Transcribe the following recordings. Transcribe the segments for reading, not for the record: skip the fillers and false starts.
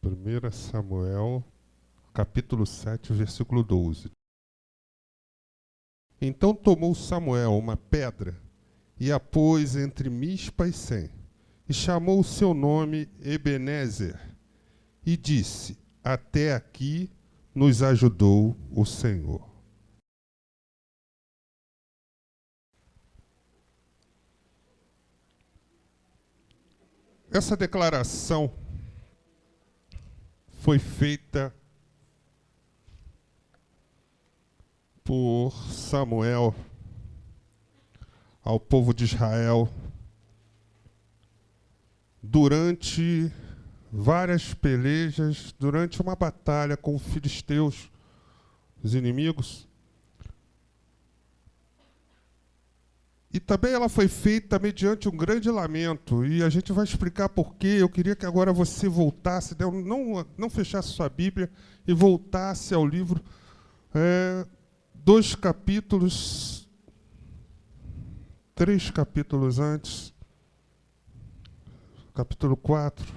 1 Samuel, capítulo 7, versículo 12. Então tomou Samuel uma pedra e a pôs entre Mispa e Sem, e chamou o seu nome Ebenezer, e disse: Até aqui nos ajudou o Senhor. Essa declaração foi feita por Samuel ao povo de Israel durante várias pelejas, durante uma batalha com os filisteus, os inimigos. E também ela foi feita mediante um grande lamento, e a gente vai explicar por quê. Eu queria que agora você voltasse, não fechasse sua Bíblia e voltasse ao livro, 3 capítulos antes, capítulo 4.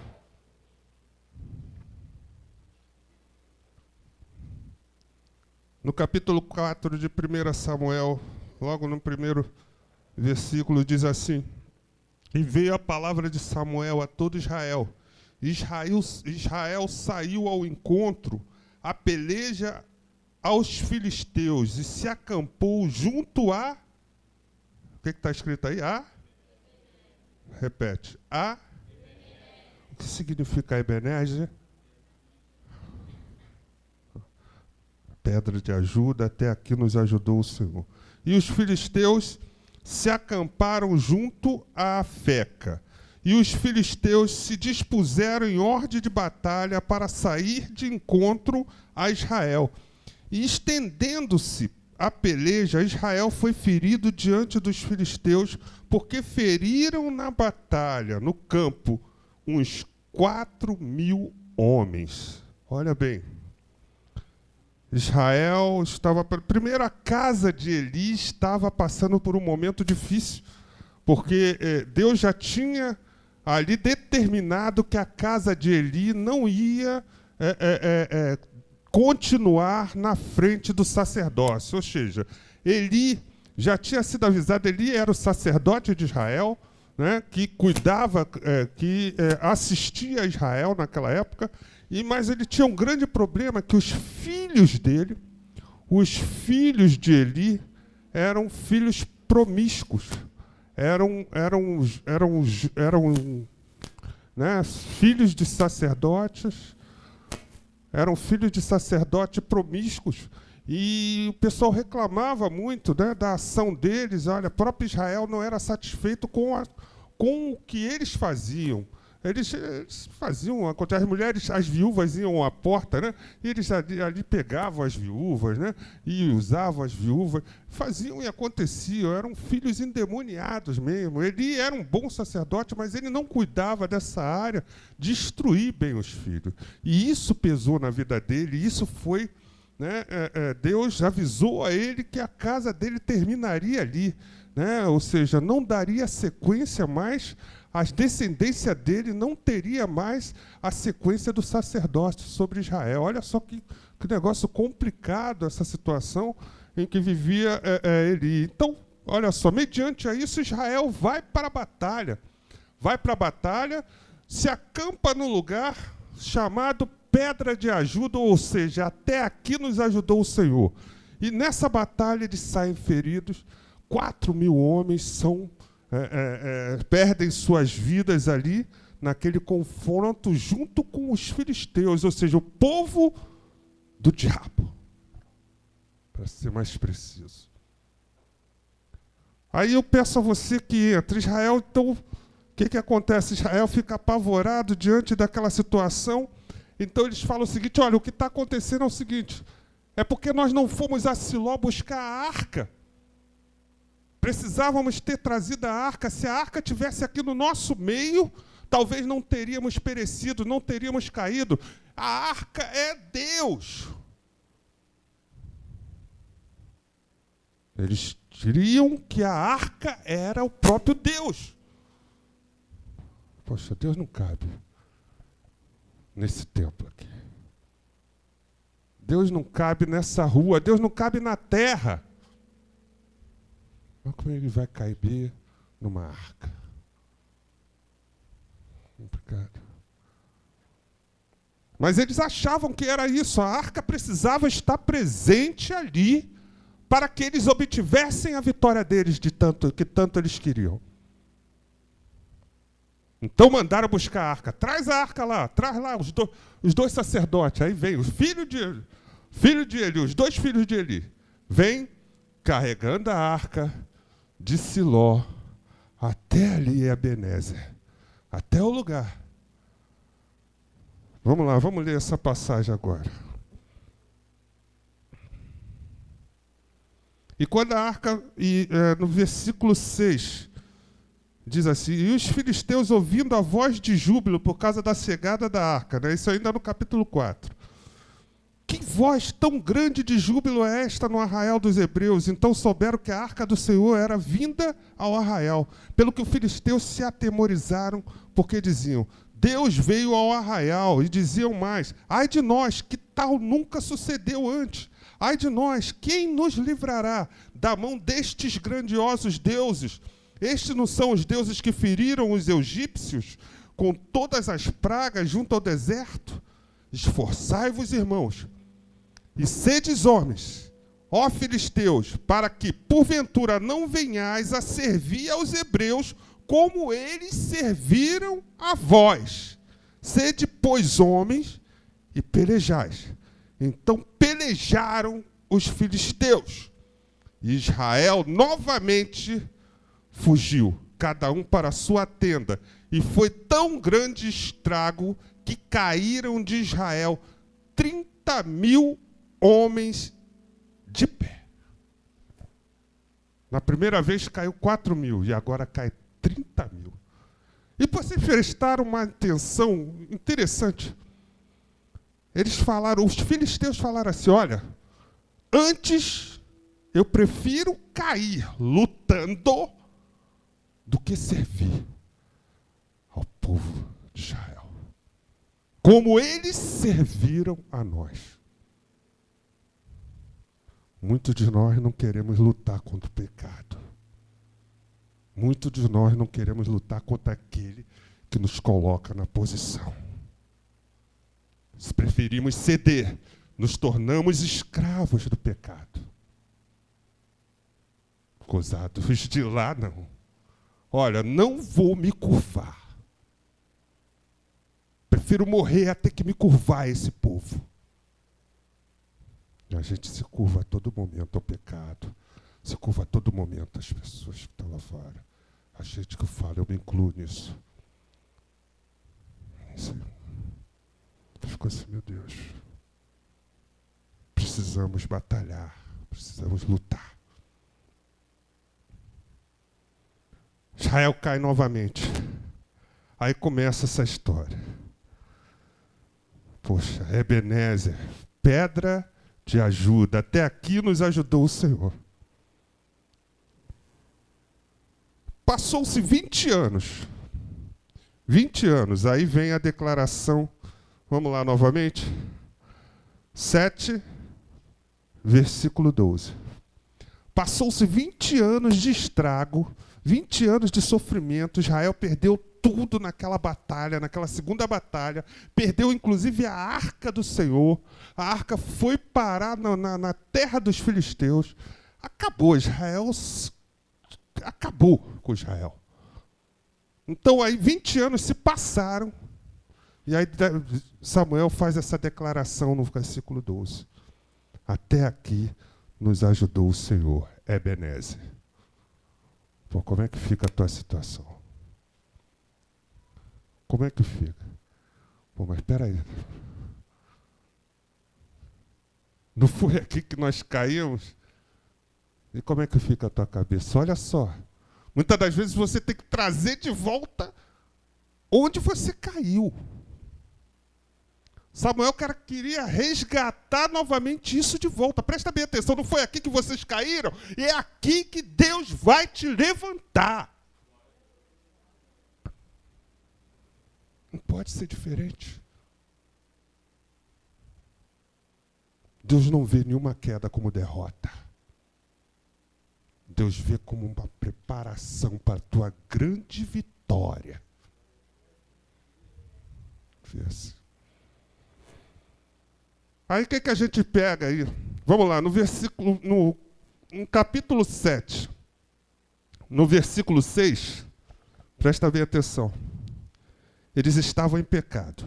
No capítulo 4 de 1 Samuel, logo no primeiro versículo, diz assim: E veio a palavra de Samuel a todo Israel. Israel saiu ao encontro, a peleja aos filisteus, e se acampou junto a... O que está escrito aí? Repete. O que significa Ebenezer? Pedra de ajuda, até aqui nos ajudou o Senhor. E os filisteus se acamparam junto à Afeca. E os filisteus se dispuseram em ordem de batalha para sair de encontro a Israel. E estendendo-se a peleja, Israel foi ferido diante dos filisteus, porque feriram na batalha, no campo, uns 4.000 homens. Olha bem, Israel estava... Primeiro, a casa de Eli estava passando por um momento difícil, porque Deus já tinha ali determinado que a casa de Eli não ia continuar na frente do sacerdócio. Ou seja, Eli já tinha sido avisado, Eli era o sacerdote de Israel, né, que cuidava, que assistia a Israel naquela época, mas ele tinha um grande problema, que os filhos dele, os filhos de Eli, eram filhos promíscuos, eram filhos de sacerdotes, eram filhos de sacerdote promíscuos, e o pessoal reclamava muito, né, da ação deles. Olha, o próprio Israel não era satisfeito com o que eles faziam. Eles faziam, as mulheres, as viúvas iam à porta, né? E eles ali pegavam as viúvas, né? E usavam as viúvas, faziam e aconteciam, eram filhos endemoniados mesmo. Ele era um bom sacerdote, mas ele não cuidava dessa área de instruir bem os filhos. E isso pesou na vida dele, e isso foi... né? Deus avisou a ele que a casa dele terminaria ali, né? Ou seja, não daria sequência mais, a descendência dele não teria mais a sequência do sacerdócio sobre Israel. Olha só que negócio complicado essa situação em que vivia Eli. Então, olha só, mediante a isso, Israel vai para a batalha, se acampa no lugar chamado Pedra de Ajuda, ou seja, até aqui nos ajudou o Senhor. E nessa batalha eles saem feridos, 4.000 homens perdem suas vidas ali, naquele confronto junto com os filisteus, ou seja, o povo do diabo, para ser mais preciso. Aí eu peço a você que entre Israel, então, o que acontece? Israel fica apavorado diante daquela situação. Então eles falam o seguinte: olha, o que está acontecendo é o seguinte, é porque nós não fomos a Siló buscar a arca. Precisávamos ter trazido a arca. Se a arca tivesse aqui no nosso meio, talvez não teríamos perecido, não teríamos caído. A arca é Deus. Eles diriam que a arca era o próprio Deus. Poxa, Deus não cabe nesse templo aqui. Deus não cabe nessa rua, Deus não cabe na terra. Mas como ele vai caber numa arca? Complicado. Mas eles achavam que era isso, a arca precisava estar presente ali para que eles obtivessem a vitória deles que tanto eles queriam. Então mandaram buscar a arca. Traz a arca lá, traz lá os dois sacerdotes. Aí vem o filho de Eli, os dois filhos de Eli. Vem carregando a arca de Siló até ali Ebenezer, até o lugar. Vamos lá, vamos ler essa passagem agora. E quando a arca, no versículo 6, diz assim: e os filisteus ouvindo a voz de júbilo por causa da chegada da arca, né? Isso ainda no capítulo 4. Que voz tão grande de júbilo é esta no arraial dos hebreus? Então souberam que a arca do Senhor era vinda ao arraial, pelo que os filisteus se atemorizaram, porque diziam: Deus veio ao arraial, e diziam mais: ai de nós, que tal nunca sucedeu antes. Ai de nós, quem nos livrará da mão destes grandiosos deuses? Estes não são os deuses que feriram os egípcios com todas as pragas junto ao deserto? Esforçai-vos, irmãos, e sedes homens, ó filisteus, para que, porventura, não venhais a servir aos hebreus como eles serviram a vós. Sede, pois, homens, e pelejais. Então pelejaram os filisteus. E Israel novamente fugiu, cada um para a sua tenda. E foi tão grande estrago que caíram de Israel 30.000 homens de pé. Na primeira vez caiu 4.000 e agora cai 30.000. E vocês prestaram uma atenção interessante. Os filisteus falaram assim: olha, antes eu prefiro cair lutando do que servir ao povo de Israel, como eles serviram a nós. Muitos de nós não queremos lutar contra o pecado. Muitos de nós não queremos lutar contra aquele que nos coloca na posição. Se preferimos ceder, nos tornamos escravos do pecado. Gozados de lá, não. Olha, não vou me curvar. Prefiro morrer até que me curvar a esse povo. E a gente se curva a todo momento ao pecado. Se curva a todo momento às pessoas que estão lá fora. A gente que fala, eu me incluo nisso. Ficou assim, meu Deus. Precisamos batalhar. Precisamos lutar. Israel cai novamente. Aí começa essa história. Poxa, Ebenezer, pedra de ajuda. Até aqui nos ajudou o Senhor. Passou-se 20 anos. 20 anos. Aí vem a declaração. Vamos lá novamente. 7, versículo 12. Passou-se 20 anos de estrago, 20 anos de sofrimento. Israel perdeu tudo naquela batalha, naquela segunda batalha. Perdeu inclusive a arca do Senhor. A arca foi parar na terra dos filisteus. Acabou Israel. Acabou com Israel. Então aí 20 anos se passaram. E aí Samuel faz essa declaração no versículo 12. Até aqui nos ajudou o Senhor, Ebenezer. Pô, como é que fica a tua situação? Como é que fica? Pô, mas espera aí. Não foi aqui que nós caímos? E como é que fica a tua cabeça? Olha só. Muitas das vezes você tem que trazer de volta onde você caiu. Samuel queria resgatar novamente isso de volta. Presta bem atenção, não foi aqui que vocês caíram, é aqui que Deus vai te levantar. Não pode ser diferente. Deus não vê nenhuma queda como derrota. Deus vê como uma preparação para a tua grande vitória. Vê assim. Aí o que a gente pega aí? Vamos lá, no capítulo 7, no versículo 6, presta bem atenção. Eles estavam em pecado.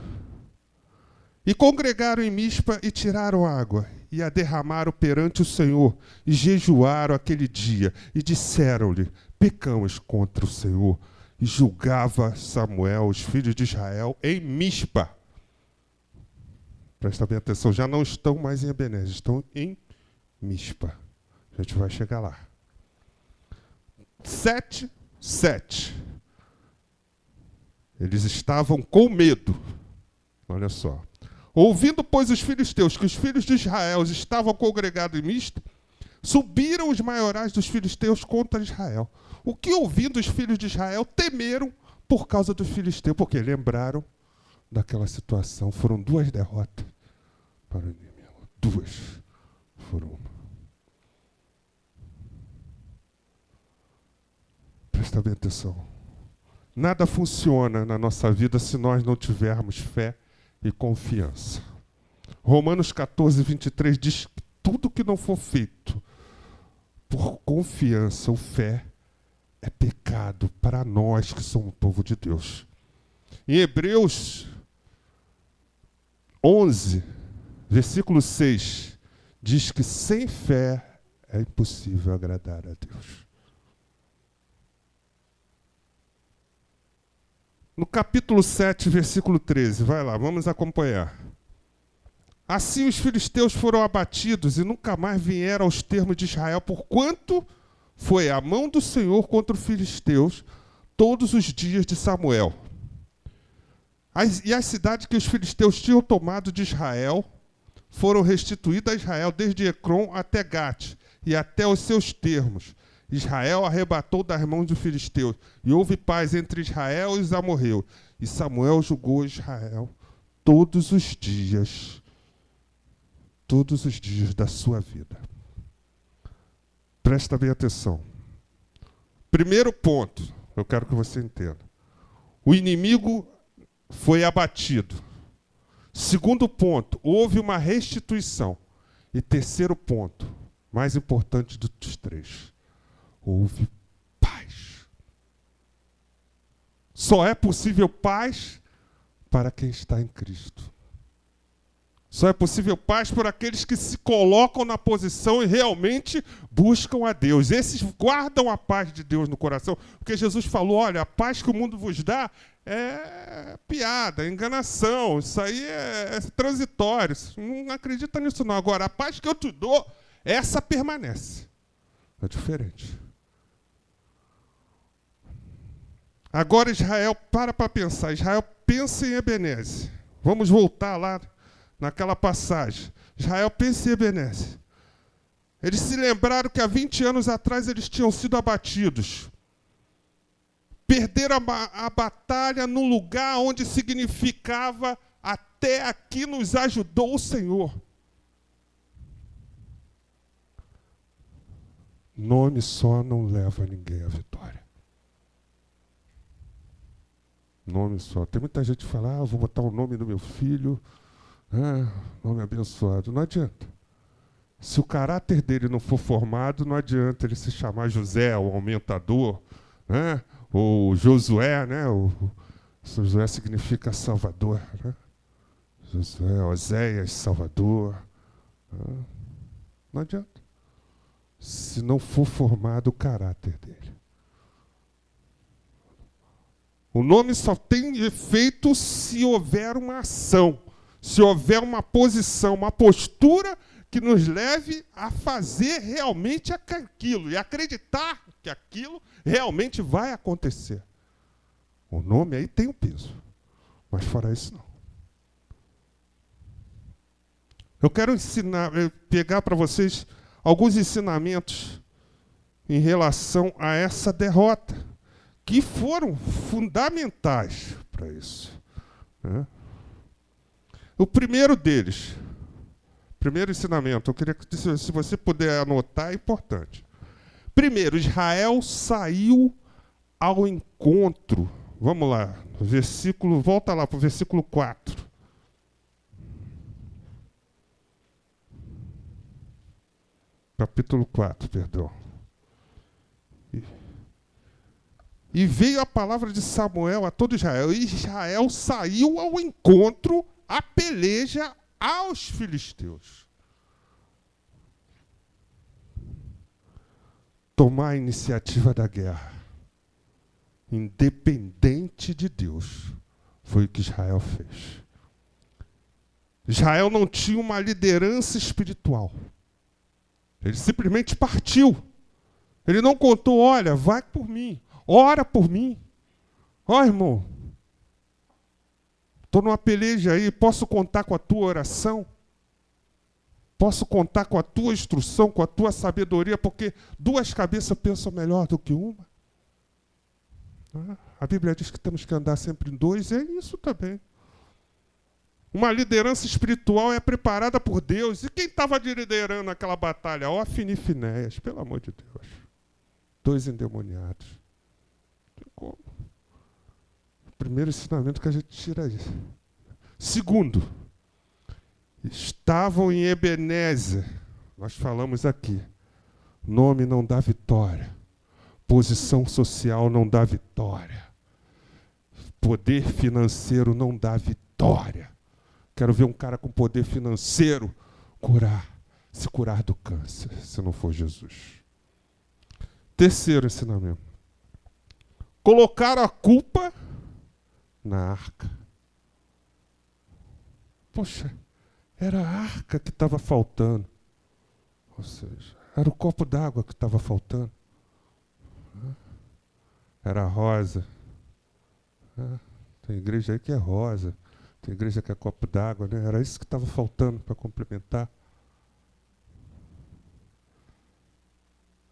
E congregaram em Mispa e tiraram água, e a derramaram perante o Senhor, e jejuaram aquele dia, e disseram-lhe: pecamos contra o Senhor. E julgava Samuel os filhos de Israel em Mispa. Presta bem atenção, já não estão mais em Ebenezer, estão em Mispa. A gente vai chegar lá. 7:7. Eles estavam com medo. Olha só. Ouvindo, pois, os filisteus que os filhos de Israel estavam congregados em Mispa, subiram os maiorais dos filisteus contra Israel. O que, ouvindo os filhos de Israel, temeram por causa dos filisteus, porque lembraram daquela situação. Foram 2 derrotas para o inimigo. 2 foram uma. Presta bem atenção. Nada funciona na nossa vida se nós não tivermos fé e confiança. Romanos 14:23 diz que tudo que não for feito por confiança ou fé é pecado para nós que somos o povo de Deus. Em Hebreus 11, versículo 6, diz que sem fé é impossível agradar a Deus. No capítulo 7, versículo 13, vai lá, vamos acompanhar. Assim os filisteus foram abatidos e nunca mais vieram aos termos de Israel, porquanto foi a mão do Senhor contra os filisteus todos os dias de Samuel. E as cidades que os filisteus tinham tomado de Israel foram restituídas a Israel desde Ecrom até Gate e até os seus termos. Israel arrebatou das mãos dos filisteus, e houve paz entre Israel e os amorreus. E Samuel julgou Israel todos os dias da sua vida. Presta bem atenção. Primeiro ponto, eu quero que você entenda. O inimigo foi abatido. Segundo ponto, houve uma restituição. E terceiro ponto, mais importante dos 3, houve paz. Só é possível paz para quem está em Cristo. Só é possível paz por aqueles que se colocam na posição e realmente buscam a Deus. Esses guardam a paz de Deus no coração, porque Jesus falou, olha, a paz que o mundo vos dá é piada, é enganação, isso aí é transitório, não acredita nisso não. Agora, a paz que eu te dou, essa permanece. É diferente. Agora Israel, para pensar, Israel pensa em Ebenezer. Vamos voltar lá naquela passagem. Israel pensa em Ebenezer. Eles se lembraram que há 20 anos atrás eles tinham sido abatidos. Perderam a batalha no lugar onde significava até aqui nos ajudou o Senhor. Nome só não leva ninguém à vitória. Nome só. Tem muita gente que fala, vou botar o nome do meu filho, nome abençoado. Não adianta. Se o caráter dele não for formado, não adianta ele se chamar José, o aumentador, ou Josué, o Josué significa Salvador, Josué, Oséias, Salvador. Não adianta. Se não for formado o caráter dele. O nome só tem efeito se houver uma ação, se houver uma posição, uma postura que nos leve a fazer realmente aquilo e acreditar que aquilo realmente vai acontecer. O nome aí tem um peso, mas fora isso não. Eu quero pegar para vocês alguns ensinamentos em relação a essa derrota, que foram fundamentais para isso. O primeiro deles, Primeiro ensinamento, eu queria que, se você puder anotar, é importante. Primeiro, Israel saiu ao encontro. Vamos lá, volta lá para o versículo 4. Capítulo 4, perdão. E veio a palavra de Samuel a todo Israel. E Israel saiu ao encontro, à peleja aos filisteus. Tomar a iniciativa da guerra, independente de Deus, foi o que Israel fez. Israel não tinha uma liderança espiritual. Ele simplesmente partiu. Ele não contou, olha, vai por mim, ora por mim. Ó, irmão, estou numa peleja aí, posso contar com a tua oração? Posso contar com a tua instrução, com a tua sabedoria, porque duas cabeças pensam melhor do que uma. A Bíblia diz que temos que andar sempre em dois, é isso também. Uma liderança espiritual é preparada por Deus. E quem estava liderando aquela batalha? Ofni e Finéias, pelo amor de Deus. Dois endemoniados. Não tem como. Primeiro ensinamento que a gente tira aí. Segundo, estavam em Ebenezer. Nós falamos aqui. Nome não dá vitória. Posição social não dá vitória. Poder financeiro não dá vitória. Quero ver um cara com poder financeiro se curar do câncer, se não for Jesus. Terceiro ensinamento. Colocar a culpa na arca. Poxa, era a arca que estava faltando. Ou seja, era o copo d'água que estava faltando. Era a rosa. Tem igreja aí que é rosa. Tem igreja que é copo d'água, né? Era isso que estava faltando para complementar.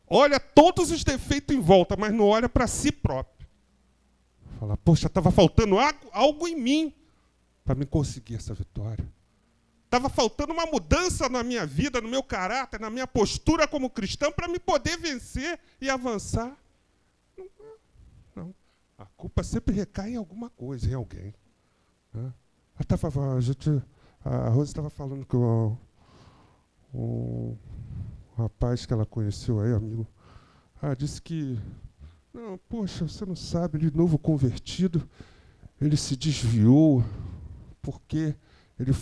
Olha todos os defeitos em volta, mas não olha para si próprio. Fala, poxa, estava faltando algo em mim para me conseguir essa vitória. Estava faltando uma mudança na minha vida, no meu caráter, na minha postura como cristão, para me poder vencer e avançar. Não. A culpa sempre recai em alguma coisa, em alguém. A Rose estava falando com um rapaz que ela conheceu aí, amigo. Disse que, não, poxa, você não sabe, ele novo convertido, ele se desviou porque ele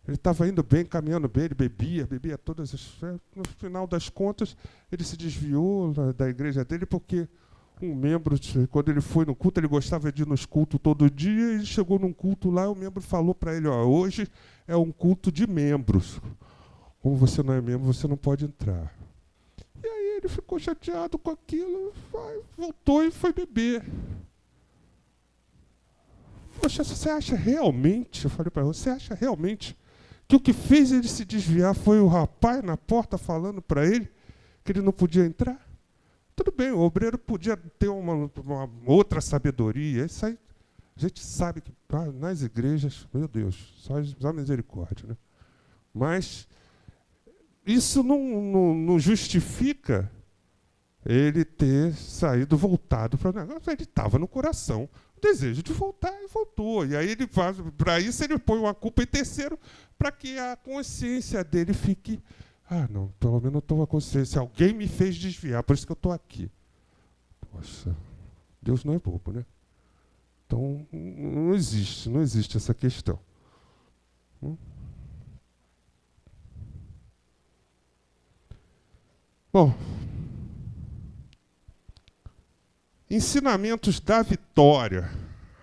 estava indo bem, caminhando bem, ele bebia todas as... No final das contas, ele se desviou da igreja dele porque um membro, quando ele foi no culto, ele gostava de ir nos cultos todo dia, e chegou num culto lá, e o membro falou para ele, hoje é um culto de membros. Como você não é membro, você não pode entrar. E aí ele ficou chateado com aquilo, voltou e foi beber. Poxa, você acha realmente, eu falei para ele, você acha realmente que o que fez ele se desviar foi o rapaz na porta falando para ele que ele não podia entrar? Tudo bem, o obreiro podia ter uma outra sabedoria. Isso aí, a gente sabe que nas igrejas, meu Deus, só misericórdia, né? Mas isso não justifica ele ter saído voltado para o negócio. Ele estava no coração o desejo de voltar e voltou. E aí ele faz, para isso ele põe uma culpa em terceiro, para que a consciência dele fique... não, pelo menos eu estou com a consciência. Alguém me fez desviar, por isso que eu estou aqui. Poxa, Deus não é bobo, né? Então, não existe essa questão. Bom, ensinamentos da vitória.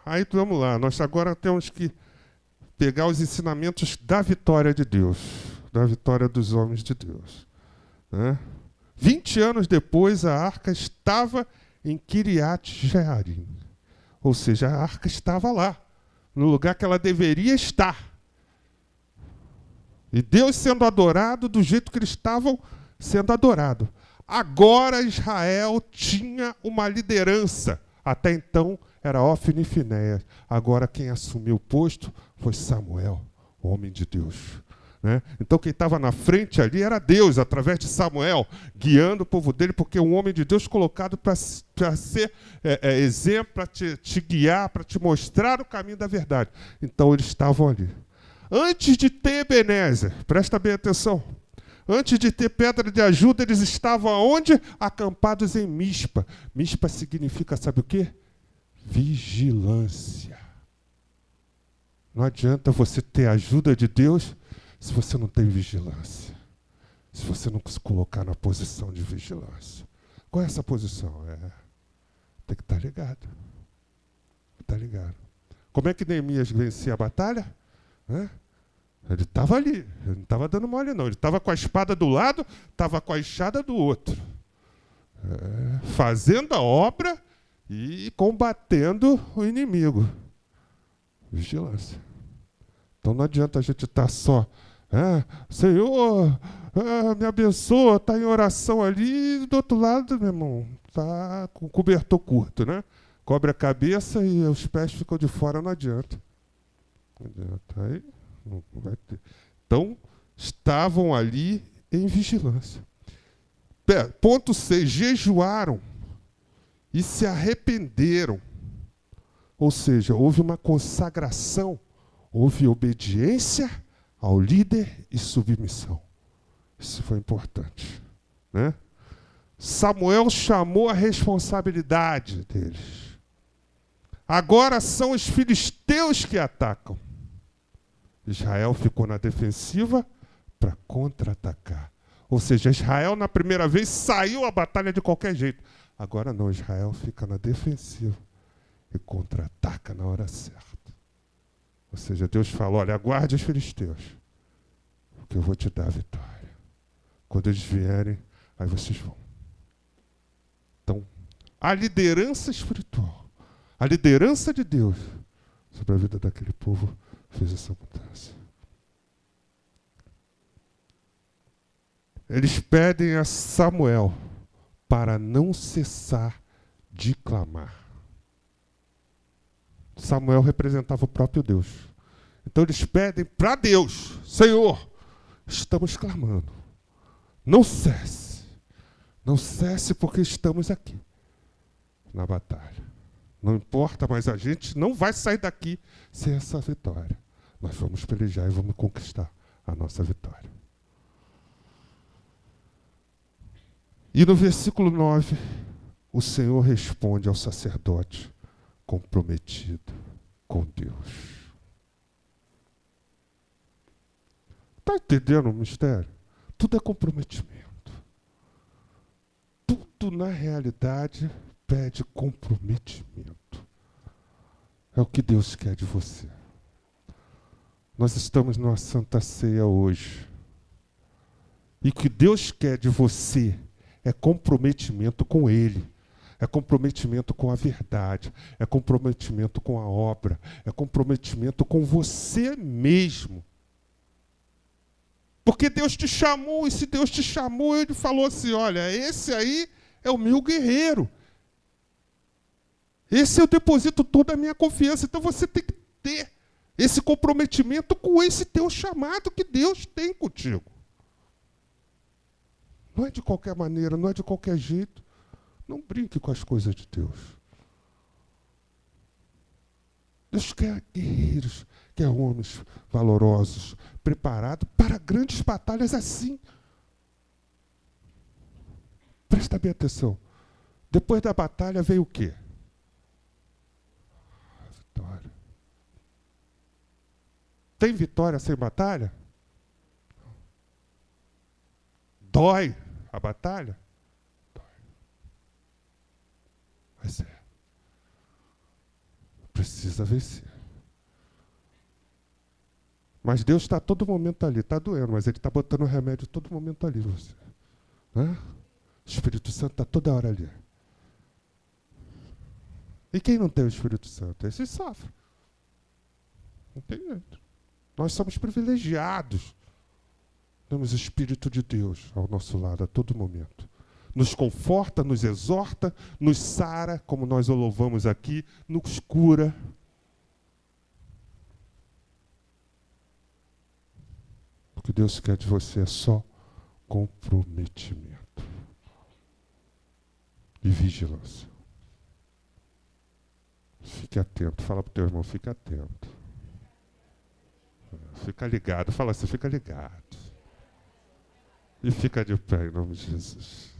Aí vamos lá, nós agora temos que pegar os ensinamentos da vitória de Deus, da vitória dos homens de Deus. 20 anos depois, a arca estava em Kiriat Jearim. Ou seja, a arca estava lá, no lugar que ela deveria estar. E Deus sendo adorado do jeito que eles estavam sendo adorados. Agora Israel tinha uma liderança. Até então era Ofni e Finéias. Agora quem assumiu o posto foi Samuel, o homem de Deus. né? Então quem estava na frente ali era Deus, através de Samuel, guiando o povo dele, porque um homem de Deus colocado para ser exemplo, para te guiar, para te mostrar o caminho da verdade. Então eles estavam ali. Antes de ter Ebenezer, presta bem atenção, antes de ter pedra de ajuda, eles estavam aonde? Acampados em Mispa. Mispa significa, sabe o quê? Vigilância. Não adianta você ter a ajuda de Deus se você não tem vigilância. Se você não se colocar na posição de vigilância. Qual é essa posição? Tem que estar ligado. Está ligado. Como é que Neemias vencia a batalha? Ele estava ali, ele não estava dando mole não, ele estava com a espada do lado, estava com a enxada do outro, fazendo a obra e combatendo o inimigo. Vigilância. Então não adianta a gente estar só, Senhor, me abençoa, está em oração ali, e do outro lado, meu irmão, está com o cobertor curto, né? Cobre a cabeça e os pés ficam de fora, não adianta. Não adianta. Aí não vai ter. Então, estavam ali em vigilância. Ponto 6, jejuaram e se arrependeram. Ou seja, houve uma consagração, houve obediência ao líder e submissão. Isso foi importante, né? Samuel chamou a responsabilidade deles. Agora são os filisteus que atacam. Israel ficou na defensiva para contra-atacar. Ou seja, Israel na primeira vez saiu à batalha de qualquer jeito. Agora não, Israel fica na defensiva e contra-ataca na hora certa. Ou seja, Deus falou, olha, aguarde os filisteus, porque eu vou te dar a vitória. Quando eles vierem, aí vocês vão. Então, a liderança espiritual, a liderança de Deus sobre a vida daquele povo fez essa mudança. Eles pedem a Samuel para não cessar de clamar. Samuel representava o próprio Deus. Então eles pedem para Deus, Senhor, estamos clamando. Não cesse. Não cesse porque estamos aqui na batalha. Não importa, mas a gente não vai sair daqui sem essa vitória. Nós vamos pelejar e vamos conquistar a nossa vitória. E no versículo 9, o Senhor responde ao sacerdote comprometido com Deus. Está entendendo o mistério? Tudo é comprometimento. Tudo, na realidade, pede comprometimento. É o que Deus quer de você. Nós estamos numa Santa Ceia hoje. E o que Deus quer de você é comprometimento com Ele. É comprometimento com a verdade. É comprometimento com a obra. É comprometimento com você mesmo. Porque Deus te chamou, e se Deus te chamou, Ele falou assim, olha, esse aí é o meu guerreiro. Esse eu deposito toda a minha confiança. Então você tem que ter esse comprometimento com esse teu chamado que Deus tem contigo. Não é de qualquer maneira, não é de qualquer jeito. Não brinque com as coisas de Deus. Deus quer guerreiros, quer homens valorosos, preparados para grandes batalhas assim. Presta bem atenção. Depois da batalha veio o quê? A vitória. Tem vitória sem batalha? Dói a batalha? Dói. Mas precisa vencer. Mas Deus está a todo momento ali. Está doendo, mas Ele está botando o remédio a todo momento ali. Você. O Espírito Santo está toda hora ali. E quem não tem o Espírito Santo? Esse sofre. Não tem jeito. Nós somos privilegiados. Temos o Espírito de Deus ao nosso lado a todo momento. Nos conforta, nos exorta, nos sara, como nós o louvamos aqui, nos cura. Porque Deus quer de você é só comprometimento e vigilância. Fique atento. Fala para o teu irmão, fica atento. Fica ligado. Fala assim, fica ligado. E fica de pé em nome de Jesus.